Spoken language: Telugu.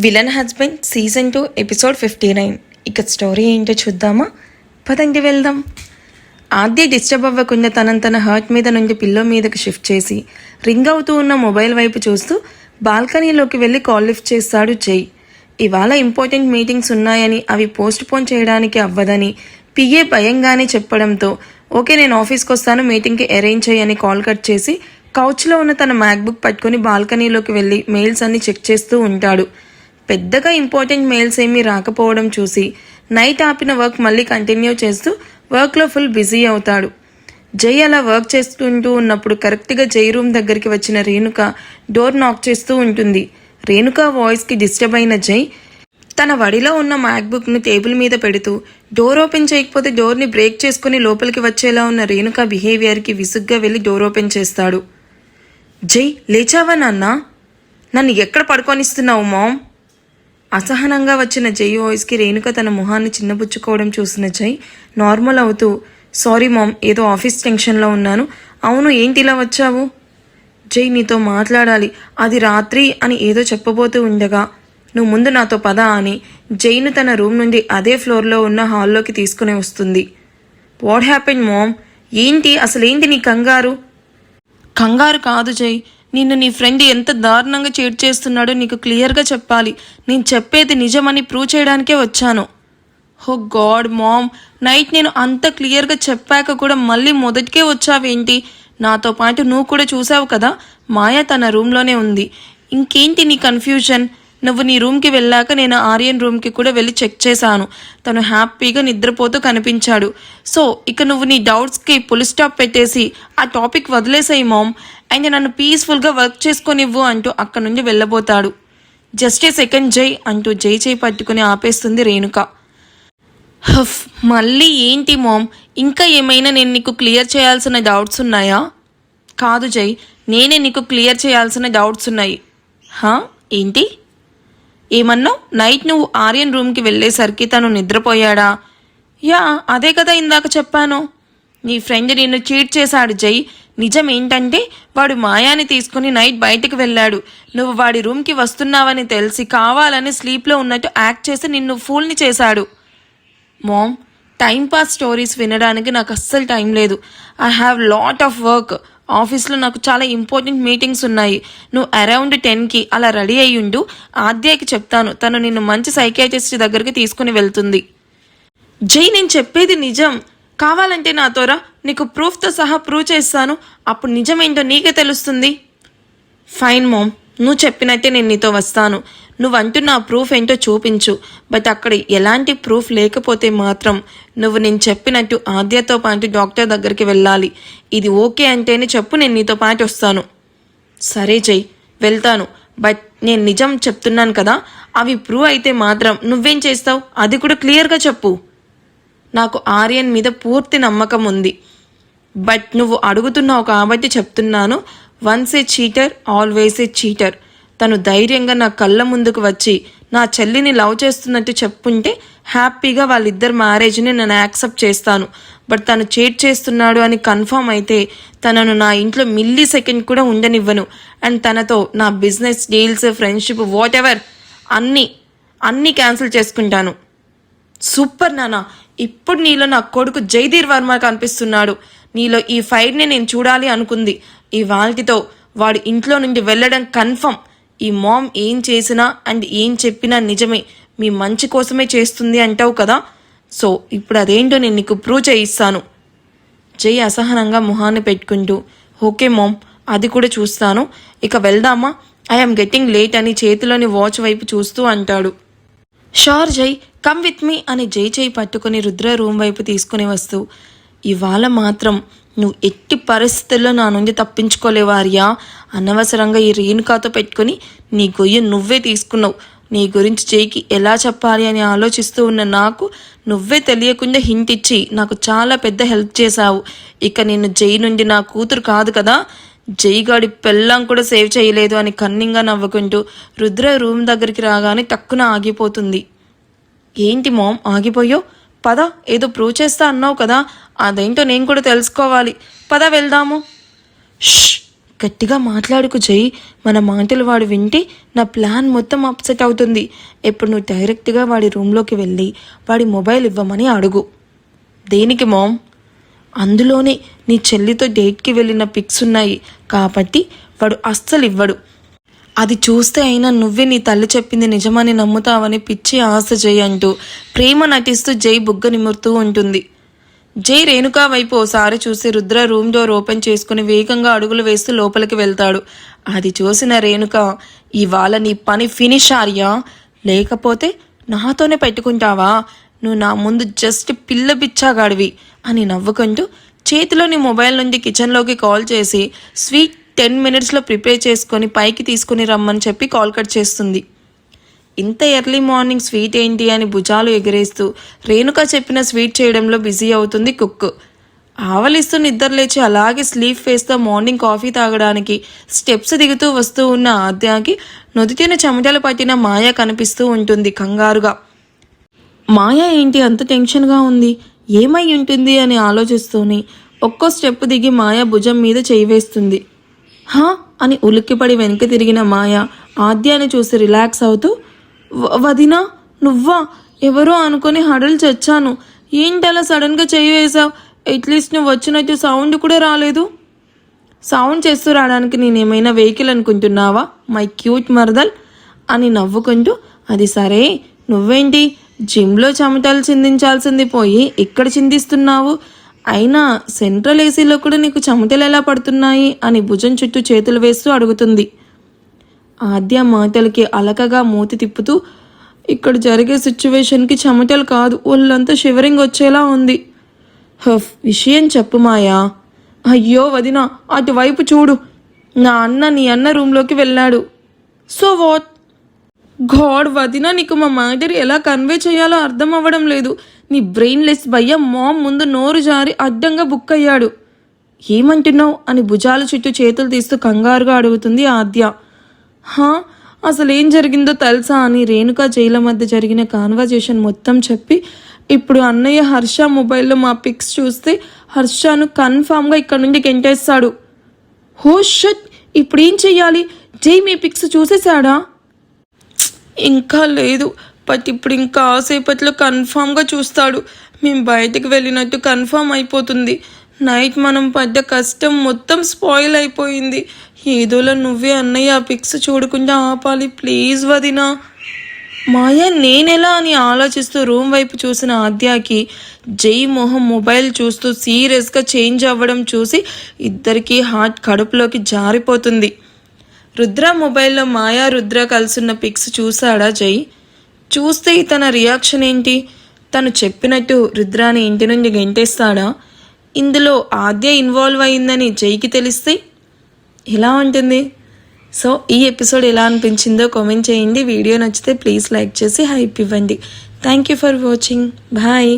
Villain husband season 2 episode 59. ఇక స్టోరీ ఏంటో చూద్దామా? పదండి వెళ్దాం. ఆద్య డిస్టర్బ్ అవ్వకుండా తన హర్ట్ మీద నుండి పిల్లో మీదకి షిఫ్ట్ చేసి రింగ్ అవుతూ ఉన్న మొబైల్ వైపు చూస్తూ బాల్కనీలోకి వెళ్ళి కాల్ లిఫ్ట్ చేస్తాడు జై. ఇవాళ ఇంపార్టెంట్ మీటింగ్స్ ఉన్నాయని అవి పోస్ట్ పోన్ చేయడానికి అవ్వదని పిఏ భయంగానే చెప్పడంతో ఓకే నేను ఆఫీస్కి వస్తాను, మీటింగ్కి అరేంజ్ చేయని కాల్ కట్ చేసి కౌచ్లో ఉన్న తన మ్యాక్బుక్ పట్టుకొని బాల్కనీలోకి వెళ్ళి మెయిల్స్ అన్ని చెక్ చేస్తూ ఉంటాడు. పెద్దగా ఇంపార్టెంట్ మెయిల్స్ ఏమీ రాకపోవడం చూసి నైట్ ఆపిన వర్క్ మళ్ళీ కంటిన్యూ చేస్తూ వర్క్లో ఫుల్ బిజీ అవుతాడు. జై అలా వర్క్ చేసుకుంటూ ఉన్నప్పుడు కరెక్ట్గా జై రూమ్ దగ్గరికి వచ్చిన రేణుక డోర్ నాక్ చేస్తూ ఉంటుంది. రేణుక వాయిస్కి డిస్టర్బ్ అయిన జై తన వడిలో ఉన్న మ్యాక్బుక్ని టేబుల్ మీద పెడుతూ డోర్ ఓపెన్ చేయకపోతే డోర్ని బ్రేక్ చేసుకుని లోపలికి వచ్చేలా ఉన్న రేణుక బిహేవియర్కి విసుగ్గా వెళ్ళి డోర్ ఓపెన్ చేస్తాడు. జై, లేచావా నాన్న? నన్ను ఎక్కడ పడుకొనిస్తున్నావు మామ్? అసహనంగా వచ్చిన జై వాయిస్కి రేణుక తన మొహాన్ని చిన్నబుచ్చుకోవడం చూసిన జై నార్మల్ అవుతూ సారీ మామ్, ఏదో ఆఫీస్ టెన్షన్లో ఉన్నాను. అవును, ఏంటి ఇలా వచ్చావు? జై, నీతో మాట్లాడాలి, అది రాత్రి అని ఏదో చెప్పబోతూ ఉండగా నువ్వు ముందు నాతో పద అని జైను తన రూమ్ నుండి అదే ఫ్లోర్లో ఉన్న హాల్లోకి తీసుకుని వస్తుంది. What happen mom? ఏంటి అసలేంటి నీ కంగారు? కంగారు కాదు జై, నిన్ను నీ ఫ్రెండ్ ఎంత దారుణంగా చీట్ చేస్తున్నాడో నీకు క్లియర్గా చెప్పాలి. నేను చెప్పేది నిజమని ప్రూవ్ చేయడానికే వచ్చాను. హో గాడ్ మామ్, నైట్ నేను అంత క్లియర్గా చెప్పాక కూడా మళ్ళీ మొదటికే వచ్చావేంటి? నాతో పాటు నువ్వు కూడా చూసావు కదా, మాయ తన రూమ్లోనే ఉంది. ఇంకేంటి నీ కన్ఫ్యూజన్? నువ్వు నీ రూమ్కి వెళ్ళాక నేను ఆర్యన్ రూమ్కి కూడా వెళ్ళి చెక్ చేశాను. తను హ్యాపీగా నిద్రపోతూ కనిపించాడు. సో ఇక నువ్వు నీ డౌట్స్కి ఫుల్ స్టాప్ పెట్టేసి ఆ టాపిక్ వదిలేసాయి మామ్, అండ్ నన్ను పీస్ఫుల్గా వర్క్ చేసుకొనివ్వు అంటూ అక్కడి నుండి వెళ్ళబోతాడు. జస్ట్ ఏ సెకండ్ జై అంటూ జై చేయి పట్టుకుని ఆపేస్తుంది రేణుక. హఫ్, మళ్ళీ ఏంటి మామ్? ఇంకా ఏమైనా నేను నీకు క్లియర్ చేయాల్సిన డౌట్స్ ఉన్నాయా? కాదు జై, నేనే నీకు క్లియర్ చేయాల్సిన డౌట్స్ ఉన్నాయి. ఏంటి? ఏమన్నావు? నైట్ నువ్వు ఆర్యన్ రూమ్కి వెళ్ళేసరికి తను నిద్రపోయాడా? యా, అదే కదా ఇందాక చెప్పాను. నీ ఫ్రెండ్ నిన్ను చీట్ చేశాడు జై. నిజం ఏంటంటే వాడు మాయాని తీసుకుని నైట్ బయటికి వెళ్ళాడు. నువ్వు వాడి రూమ్కి వస్తున్నావని తెలిసి కావాలని స్లీప్లో ఉన్నట్టు యాక్ట్ చేసి నిన్ను ఫూల్ని చేశాడు. మామ్, టైంపాస్ స్టోరీస్ వినడానికి నాకు అస్సలు టైం లేదు. I have lot of work. ఆఫీస్లో నాకు చాలా ఇంపార్టెంట్ మీటింగ్స్ ఉన్నాయి. నువ్వు అరౌండ్ 10కి అలా రెడీ అయ్యి ఉండు. ఆద్యకి చెప్తాను, తను నిన్ను మంచి సైకియాట్రిస్ట్ దగ్గరికి తీసుకుని వెళ్తుంది. జై, నేను చెప్పేది నిజం. కావాలంటే నాతోరా, నీకు ప్రూఫ్తో సహా ప్రూవ్ చేస్తాను. అప్పుడు నిజమేంటో నీకే తెలుస్తుంది. ఫైన్ మామ్, నువ్వు చెప్పినట్టే నేను నీతో వస్తాను. నువ్వు అంటున్న ఆ ప్రూఫ్ ఏంటో చూపించు. బట్ అక్కడ ఎలాంటి ప్రూఫ్ లేకపోతే మాత్రం నువ్వు నేను చెప్పినట్టు ఆద్యతో పాటు డాక్టర్ దగ్గరికి వెళ్ళాలి. ఇది ఓకే అంటేనే చెప్పు, నేను నీతో పాటు వస్తాను. సరే జై, వెళ్తాను. బట్ నేను నిజం చెప్తున్నాను కదా, అవి ప్రూవ్ అయితే మాత్రం నువ్వేం చేస్తావు అది కూడా క్లియర్గా చెప్పు. నాకు ఆర్యన్ మీద పూర్తి నమ్మకం ఉంది. బట్ నువ్వు అడుగుతున్నావు కాబట్టి చెప్తున్నాను. Once A cheater always a cheater. తను ధైర్యంగా నా కళ్ళ ముందుకు వచ్చి నా చెల్లిని లవ్ చేస్తున్నట్టు చెప్పుంటే హ్యాపీగా వాళ్ళిద్దరు మ్యారేజ్ని నేను యాక్సెప్ట్ చేస్తాను. బట్ తను చీట్ చేస్తున్నాడు అని కన్ఫర్మ్ అయితే తనను నా ఇంట్లో మిల్లీ సెకండ్ కూడా ఉండనివ్వను. అండ్ తనతో నా business deals, friendship, what ever అన్నీ క్యాన్సిల్ చేసుకుంటాను. సూపర్ నాన్న, ఇప్పుడు నీలో నా కొడుకు జైధీర్ వర్మ కనిపిస్తున్నాడు. నీలో ఈ ఫైర్ని నేను చూడాలి అనుకుంది. ఈ వాల్టితో వాడు ఇంట్లో నుండి వెళ్ళడం కన్ఫర్మ్. ఈ మామ్ ఏం చేసినా అండ్ ఏం చెప్పినా నిజమే, మీ మంచి కోసమే చేస్తుంది అంటావు కదా. సో ఇప్పుడు అదేంటో నేను నీకు ప్రూవ్ చేయిస్తాను. జై అసహనంగా మొహాన్ని పెట్టుకుంటూ ఓకే మామ్, అది కూడా చూస్తాను. ఇక వెళ్దామా? ఐఎమ్ గెట్టింగ్ లేట్ అని చేతిలోని వాచ్ వైపు చూస్తూ అంటాడు. షూర్ జై, కమ్ విత్ మీ అని జై చేయి పట్టుకుని రుద్ర రూమ్ వైపు తీసుకుని వస్తూ ఇవాళ మాత్రం నువ్వు ఎట్టి పరిస్థితుల్లో నా నుండి తప్పించుకోలేవు ఆర్యా. అనవసరంగా ఈ రేణుకాతో పెట్టుకుని నీ గొయ్యి నువ్వే తీసుకున్నావు. నీ గురించి జైకి ఎలా చెప్పాలి అని ఆలోచిస్తూ ఉన్న నాకు నువ్వే తెలియకుండా హింట్ ఇచ్చి నాకు చాలా పెద్ద హెల్ప్ చేశావు. ఇక నేను జై నుండి నా కూతురు కాదు కదా, జైగాడి పెళ్ళం కూడా సేవ్ చేయలేదు అని కన్నింగా నవ్వుకుంటూ రుద్ర రూమ్ దగ్గరికి రాగానే టక్కున ఆగిపోతుంది. ఏంటి మామ్ ఆగిపోయో? పద, ఏదో ప్రూవ్ చేస్తా అన్నావు కదా, అదేంటో నేను కూడా తెలుసుకోవాలి. పద వెళ్దాము. గట్టిగా మాట్లాడుకు జై, మన మాటలు వాడు వింటే నా ప్లాన్ మొత్తం అప్సెట్ అవుతుంది. ఇప్పుడు నువ్వు డైరెక్ట్గా వాడి రూమ్లోకి వెళ్ళి వాడి మొబైల్ ఇవ్వమని అడుగు. దేనికి మామ్? అందులోనే నీ చెల్లితో డేట్కి వెళ్ళిన పిక్స్ ఉన్నాయి కాబట్టి వాడు అస్సలు ఇవ్వడు. అది చూస్తే అయినా నువ్వే నీ తల్లి చెప్పింది నిజమని నమ్ముతావని పిచ్చి ఆశ జై అంటూ ప్రేమ నటిస్తూ జై బుగ్గ నిమురుతూ ఉంటుంది. జై రేణుకా వైపు ఓసారి చూసి రుద్ర రూమ్ డోర్ ఓపెన్ చేసుకుని వేగంగా అడుగులు వేస్తూ లోపలికి వెళ్తాడు. అది చూసిన రేణుక, ఇవాళ నీ పని ఫినిష్ ఆర్యా, లేకపోతే నాతోనే పెట్టుకుంటావా? నువ్వు నా ముందు జస్ట్ పిల్ల బిచ్చాగాడివి అని నవ్వుకుంటూ చేతిలోని మొబైల్ నుండి కిచెన్లోకి కాల్ చేసి స్వీట్ 10 minutesలో ప్రిపేర్ చేసుకొని పైకి తీసుకుని రమ్మని చెప్పి కాల్ కట్ చేస్తుంది. ఇంత ఎర్లీ మార్నింగ్ స్వీట్ ఏంటి అని భుజాలు ఎగరేస్తూ రేణుక చెప్పిన స్వీట్ చేయడంలో బిజీ అవుతుంది కుక్. ఆవలిస్తూ నిద్ర లేచి అలాగే స్లీప్ ఫేస్తో మార్నింగ్ కాఫీ తాగడానికి స్టెప్స్ దిగుతూ వస్తూ ఉన్న ఆద్యాకి నుదుటిన చెమటలు పట్టిన మాయ కనిపిస్తూ ఉంటుంది కంగారుగా. మాయ ఏంటి అంత టెన్షన్గా ఉంది, ఏమై ఉంటుంది అని ఆలోచిస్తూనే ఒక్కో స్టెప్ దిగి మాయ భుజం మీద చేయి వేస్తుంది. హా అని ఉలిక్కిపడి వెనక్కి తిరిగిన మాయ ఆద్యాని చూసి రిలాక్స్ అవుతూ, వదినా నువ్వా? ఎవరో అనుకుని హడలు చచ్చాను. ఏంటి అలా సడన్గా చేయి వేసావు? అట్లీస్ట్ నువ్వు వచ్చినట్టు సౌండ్ కూడా రాలేదు. సౌండ్ చేస్తూ రావడానికి నేనేమైనా వెహికల్ అనుకుంటున్నావా మై క్యూట్ మరదల్ అని నవ్వుకుంటూ, అది సరే నువ్వేంటి జిమ్లో చెమటలు చిందించాల్సింది పోయి ఇక్కడ చిందిస్తున్నావు? అయినా సెంట్రల్ ఏసీలో కూడా నీకు చెమటలు ఎలా పడుతున్నాయి అని భుజం చుట్టూ చేతులు వేస్తూ అడుగుతుంది. ఆద్య మాటలకి అలకగా మూతి తిప్పుతూ, ఇక్కడ జరిగే సిచ్యువేషన్కి చెమటలు కాదు, ఒళ్ళంతా షివరింగ్ వచ్చేలా ఉంది. విషయం చెప్పు మాయా. అయ్యో వదినా, అటువైపు చూడు, నీ అన్న రూమ్లోకి వెళ్ళాడు. So what? గాడ్ వదినా, నీకు మా మ్యాటర్ ఎలా కన్వే చేయాలో అర్థం అవ్వడం లేదు. నీ బ్రెయిన్లెస్ భయ్య మామ్ ముందు నోరు జారి అడ్డంగా బుక్ అయ్యాడు. ఏమంటున్నావు అని భుజాల చుట్టూ చేతులు తీస్తూ కంగారుగా అడుగుతుంది ఆద్య. అసలు ఏం జరిగిందో తెలుసా అని రేణుక జైల మధ్య జరిగిన కాన్వర్జేషన్ మొత్తం చెప్పి, ఇప్పుడు అన్నయ్య హర్ష మొబైల్లో మా పిక్స్ చూస్తే హర్షను కన్ఫామ్గా ఇక్కడ నుండి గెంటేస్తాడు. హో షట్, ఇప్పుడు ఏం చెయ్యాలి? జై మీ పిక్స్ చూసేశాడా? ఇంకా లేదు, బట్ ఇప్పుడు ఇంకా ఆసేపట్లో కన్ఫామ్గా చూస్తాడు. మేము బయటికి వెళ్ళినట్టు కన్ఫామ్ అయిపోతుంది. నైట్ మనం పడ్డ కష్టం మొత్తం స్పాయిల్ అయిపోయింది. ఏదోలా నువ్వే అన్నయ్య ఆ పిక్స్ చూడకుండా ఆపాలి ప్లీజ్ వదినా. మాయ నేనెలా అని ఆలోచిస్తూ రూమ్ వైపు చూసిన ఆద్యాకి జై మొహం మొబైల్ చూస్తూ సీరియస్గా చేంజ్ అవ్వడం చూసి ఇద్దరికీ హార్ట్ కడుపులోకి జారిపోతుంది. రుద్ర మొబైల్లో మాయా రుద్ర కలిసున్న పిక్స్ చూశాడా జై? చూస్తే తన రియాక్షన్ ఏంటి? తను చెప్పినట్టు రుద్రాని ఇంటి నుండి గెంటేస్తాడా? ఇందులో ఆద్య ఇన్వాల్వ్ అయిందని జైకి తెలిస్తే ఎలా ఉంటుంది? సో ఈ ఎపిసోడ్ ఎలా అనిపించిందో కామెంట్ చేయండి. వీడియో నచ్చితే ప్లీజ్ లైక్ చేసి హైప్ ఇవ్వండి. Thank you for watching. Bye.